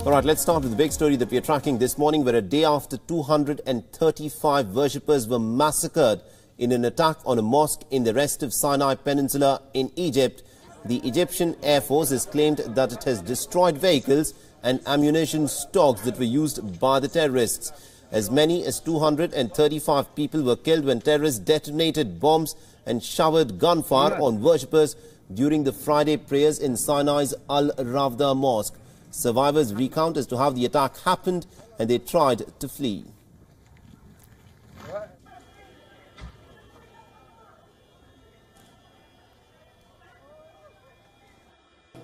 All right, let's start with the big story that we are tracking this morning, where a day after 235 worshippers were massacred in an attack on a mosque in the rest of Sinai Peninsula in Egypt, the Egyptian Air Force has claimed that it has destroyed vehicles and ammunition stocks that were used by the terrorists. As many as 235 people were killed when terrorists detonated bombs and showered gunfire on worshippers during the Friday prayers in Sinai's Al-Rawda Mosque. Survivors recount as to how the attack happened and they tried to flee.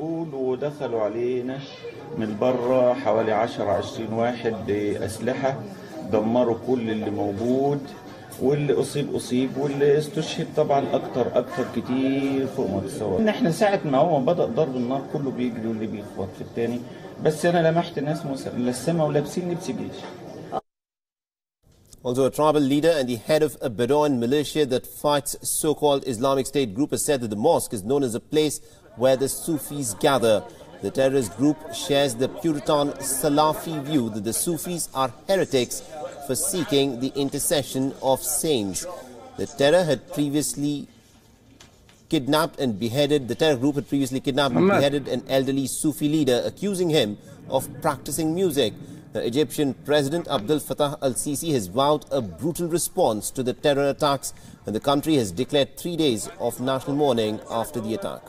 ودخلوا علينا من برا حوالي 10-20 واحد بأسلحة، دمروا كل اللي موجود، واللي أصيب واللي استشهد طبعا أكتر كتير فوق ما تتصور. احنا ساعة ما هو بدأ ضرب النار كله بيجري واللي بيخبط في التاني، بس أنا لمحت ناس ملثمة ولابسين لبس جيش. Also, a tribal leader and the head of a Bedouin militia that fights so-called Islamic State group has said that the mosque is known as a place where the Sufis gather. The terrorist group shares the Puritan Salafi view that the Sufis are heretics for seeking the intercession of saints. The terror group had previously kidnapped and beheaded an elderly Sufi leader, accusing him of practicing music. The Egyptian President Abdel Fattah al-Sisi has vowed a brutal response to the terror attacks, and the country has declared 3 days of national mourning after the attack.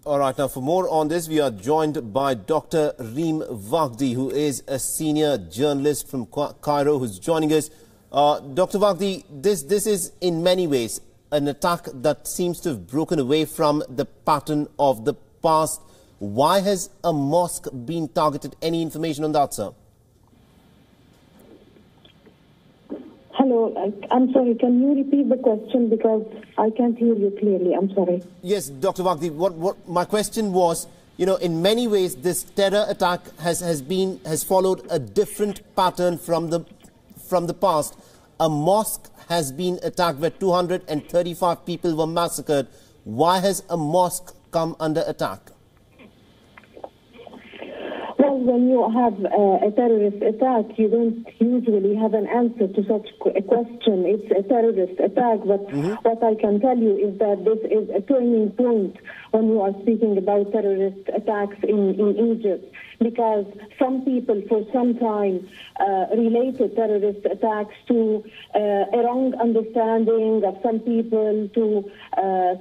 All right, now for more on this, we are joined by Dr. Reem Wagdi, who is a senior journalist from Cairo, who's joining us. Dr. Wagdi, this is in many ways an attack that seems to have broken away from the pattern of the past. Why has a mosque been targeted? Any information on that, sir? Hello, I'm sorry, can you repeat the question because I can't hear you clearly, I'm sorry. Yes, Dr. Wagdi, what my question was, in many ways this terror attack has followed a different pattern from the past. A mosque has been attacked where 235 people were massacred. Why has a mosque come under attack? Well, when you have a terrorist attack, you don't usually have an answer to such a question. It's a terrorist attack, but what I can tell you is that this is a turning point when you are speaking about terrorist attacks in Egypt, because some people for some time related terrorist attacks to a wrong understanding of some people, to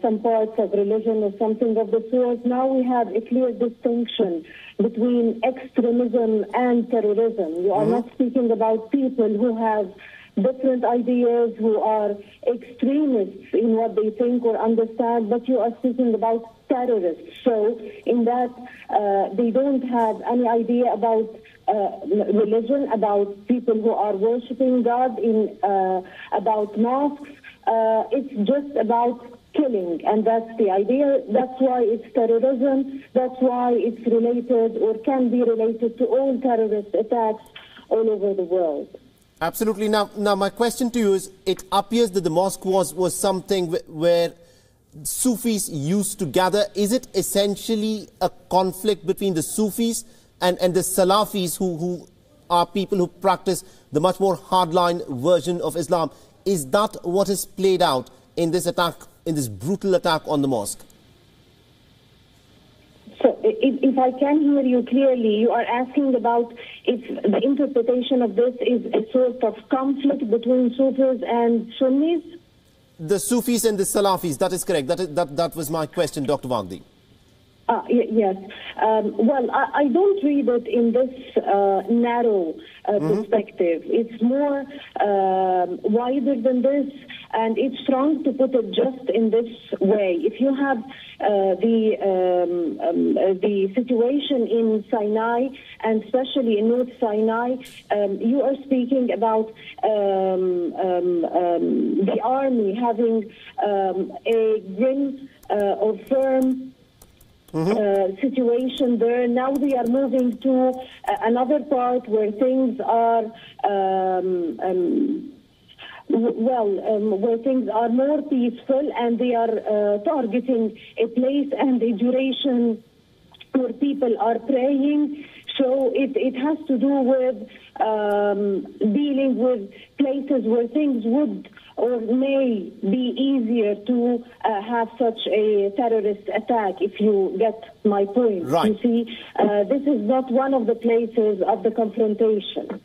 some parts of religion or something of the sort. Now we have a clear distinction between extremism and terrorism. You are not speaking about people who have different ideas, who are extremists in what they think or understand, but you are speaking about terrorists. So in that, they don't have any idea about religion, about people who are worshipping God, about mosques. It's just about killing, and that's the idea. That's why it's terrorism. That's why it's related or can be related to all terrorist attacks all over the world. Absolutely. Now my question to you is, it appears that the mosque was something where Sufis used to gather. Is it essentially a conflict between the Sufis and the Salafis, who are people who practice the much more hardline version of Islam? Is that what has played out in this attack, in this brutal attack on the mosque? So if I can hear you clearly, you are asking about if the interpretation of this is a sort of conflict between Sufis and Sunnis? The Sufis and the Salafis, that is correct. That was my question, Dr. Wagdi. Yes. Well, I don't read it in this narrow perspective. It's more wider than this, and it's wrong to put it just in this way. If you have the situation in Sinai, and especially in North Sinai, you are speaking about the army having a grim or firm situation there. Now we are moving to another part where things are where things are more peaceful, and they are targeting a place and a duration where people are praying. So it has to do with dealing with places where things would or may be easier to have such a terrorist attack, if you get my point. Right. You see, this is not one of the places of the confrontation.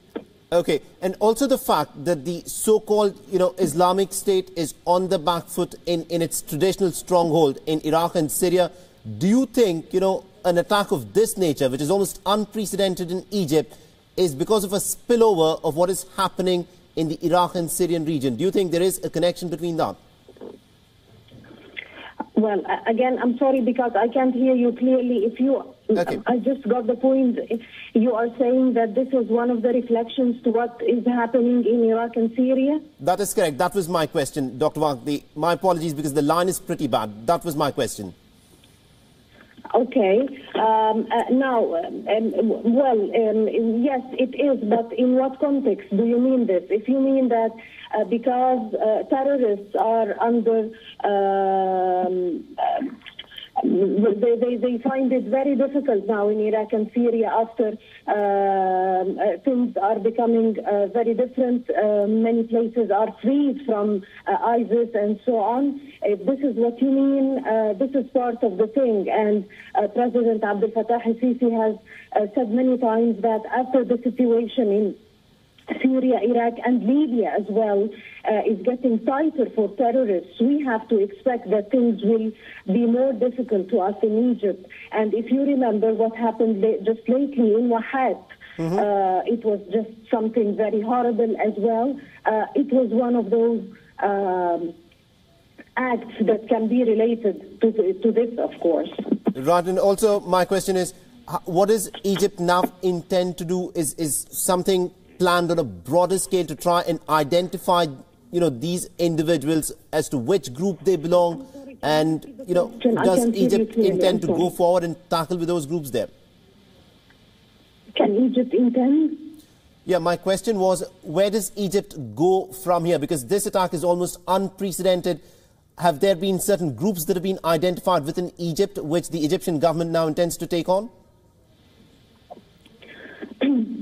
Okay, and also the fact that the so-called, Islamic State is on the back foot in its traditional stronghold in Iraq and Syria. Do you think, an attack of this nature, which is almost unprecedented in Egypt, is because of a spillover of what is happening in the Iraq and Syrian region? Do you think there is a connection between that? Well, again, I'm sorry because I can't hear you clearly. Okay. I just got the point. You are saying that this is one of the reflections to what is happening in Iraq and Syria? That is correct. That was my question, Dr. Waqdi. My apologies because the line is pretty bad. That was my question. Okay. Yes, it is, but in what context do you mean this? If you mean that because terrorists are under, they find it very difficult now in Iraq and Syria after things are becoming very different. Many places are freed from ISIS and so on. If this is what you mean, this is part of the thing. And President Abdel Fattah al-Sisi has said many times that after the situation in Syria, Iraq, and Libya as well is getting tighter for terrorists, we have to expect that things will be more difficult to us in Egypt. And if you remember what happened just lately in Wahat, it was just something very horrible as well. It was one of those acts that can be related to this, of course. Right, and also my question is, what does Egypt now intend to do? Is something planned on a broader scale to try and identify, these individuals as to which group they belong? And, does Egypt intend to go forward and tackle with those groups there? Can Egypt intend? Yeah, my question was, where does Egypt go from here? Because this attack is almost unprecedented. Have there been certain groups that have been identified within Egypt, which the Egyptian government now intends to take on?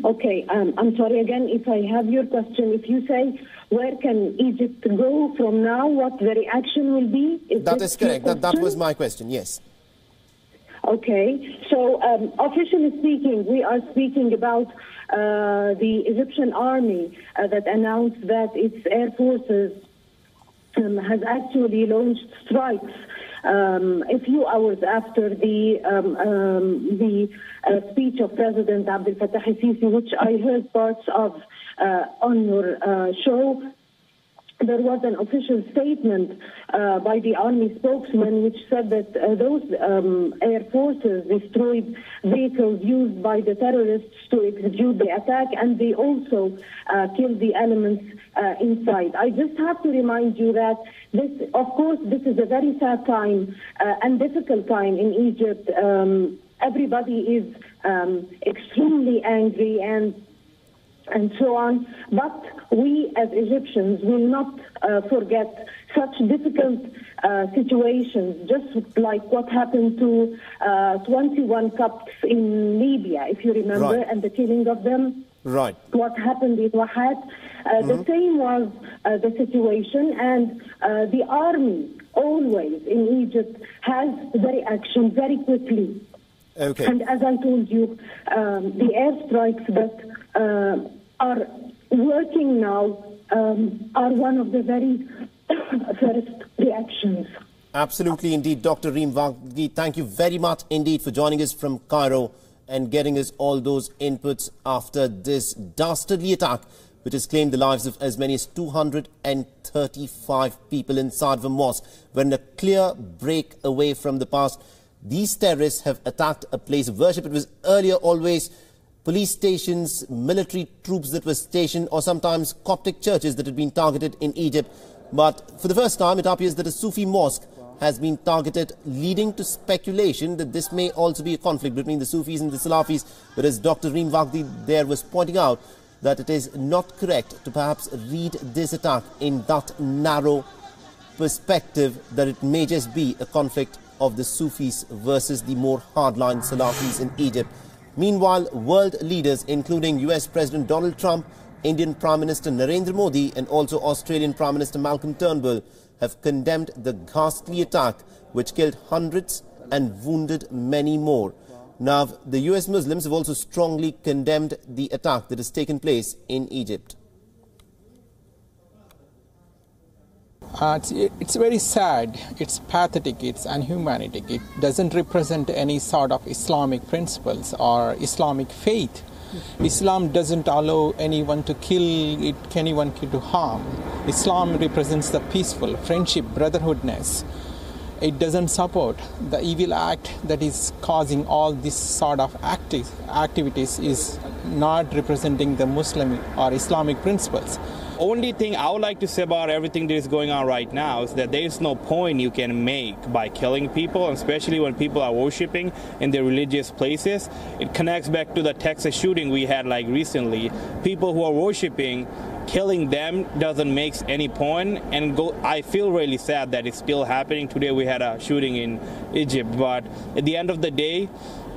Okay, I'm sorry again if I have your question. If you say, where can Egypt go from now, what the reaction will be? That is correct. That was my question, yes. Okay, so officially speaking, we are speaking about the Egyptian army that announced that its air forces has actually launched strikes a few hours after the speech of President Abdel Fattah al-Sisi, which I heard parts of on your show. There was an official statement by the army spokesman which said that those air forces destroyed vehicles used by the terrorists to execute the attack, and they also killed the elements inside. I just have to remind you that this, of course, this is a very sad time and difficult time in Egypt. Everybody is extremely angry and so on. But we as Egyptians will not forget such difficult situations, just like what happened to 21 Copts in Libya, if you remember, right, and the killing of them. Right. What happened in Wahat. The same was the situation, and the army always in Egypt has the reaction very quickly. Okay. And as I told you, the airstrikes that are working now are one of the very first reactions. Absolutely indeed. Dr. Reem Waqdi, thank you very much indeed for joining us from Cairo and getting us all those inputs after this dastardly attack, which has claimed the lives of as many as 235 people inside the mosque. We're in a clear break away from the past. These terrorists have attacked a place of worship. It was earlier always police stations, military troops that were stationed, or sometimes Coptic churches that had been targeted in Egypt. But for the first time, it appears that a Sufi mosque has been targeted, leading to speculation that this may also be a conflict between the Sufis and the Salafis. But as Dr. Reem Waqdi there was pointing out, that it is not correct to perhaps read this attack in that narrow perspective, that it may just be a conflict of the Sufis versus the more hardline Salafis in Egypt. Meanwhile, world leaders including US President Donald Trump, Indian Prime Minister Narendra Modi and also Australian Prime Minister Malcolm Turnbull have condemned the ghastly attack which killed hundreds and wounded many more. Now, the US Muslims have also strongly condemned the attack that has taken place in Egypt. It's very sad, it's pathetic, it's unhumanitic. It doesn't represent any sort of Islamic principles or Islamic faith. Islam doesn't allow anyone to kill, anyone to harm. Islam represents the peaceful, friendship, brotherhoodness. It doesn't support the evil act that is causing all this sort of activities is not representing the Muslim or Islamic principles. Only thing I would like to say about everything that is going on right now is that there is no point you can make by killing people, especially when people are worshiping in their religious places. It connects back to the Texas shooting we had like recently. People who are worshiping, killing them doesn't make any point, and I feel really sad that it's still happening. Today we had a shooting in Egypt, but at the end of the day,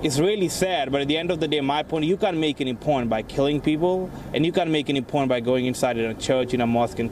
it's really sad, but at the end of the day, my point, you can't make any point by killing people, and you can't make any point by going inside a church, in a mosque, and